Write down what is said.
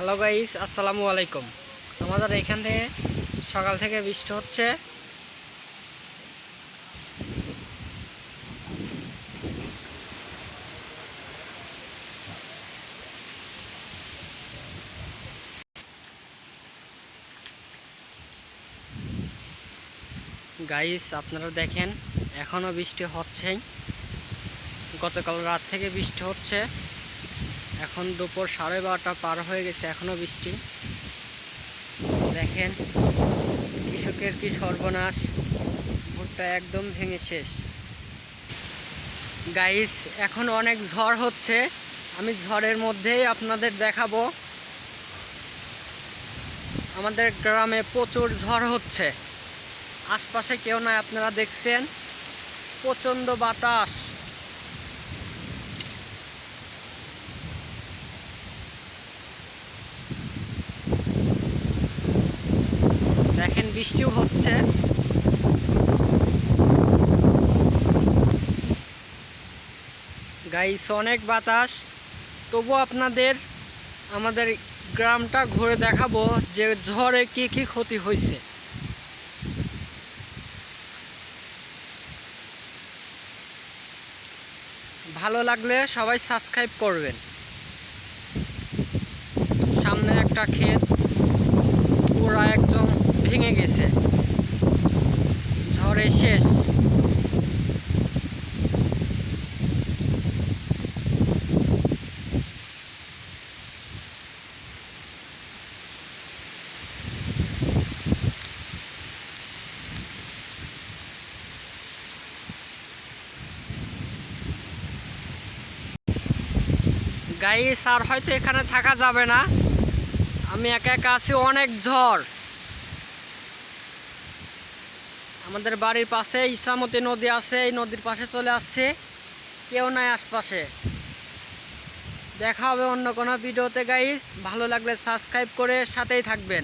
Hello guys, আসসালামু আলাইকুম। আমাদের এখান থেকে সকাল থেকে বৃষ্টি হচ্ছে। গাইস আপনারা দেখেন, এখনও বৃষ্টি হচ্ছেই। গতকাল রাত থেকে বৃষ্টি হচ্ছে। এখন দুপুর 12:30 পার হয়ে গেছে, এখনও বৃষ্টি। দেখেন কৃষকের কি সর্বনাশ, ভুট্টা একদম ভেঙে শেষ। গাইস এখন অনেক ঝড় হচ্ছে, আমি ঝড়ের মধ্যেই আপনাদের দেখাবো। আমাদের গ্রামে প্রচুর ঝড় হচ্ছে, আশপাশে কেউ নাই, আপনারা দেখছেন প্রচণ্ড বাতাস। দেখেন বৃষ্টিও হচ্ছে। গাইস অনেক বাতাস, তবু আপনাদের আমাদের গ্রামটা ঘুরে দেখাবো যে ঝড়ে কি কি ক্ষতি হয়েছে। ভালো লাগলে সবাই সাবস্ক্রাইব করবেন। সামনে একটা ক্ষেত পুরা একদম ভেঙে গেছে, ঝড়ে শেষ। গাইস আর হয়তো এখানে থাকা যাবে না, আমি একা একা আছি, অনেক ঝড়। আমাদের বাড়ির পাশে ইসামতি নদী আছে, এই নদীর পাশে চলে আসছে, কেউ নাই আশপাশে। দেখা হবে অন্য কোনো ভিডিওতে গাইস, ভালো লাগলে সাবস্ক্রাইব করে সাথেই থাকবেন।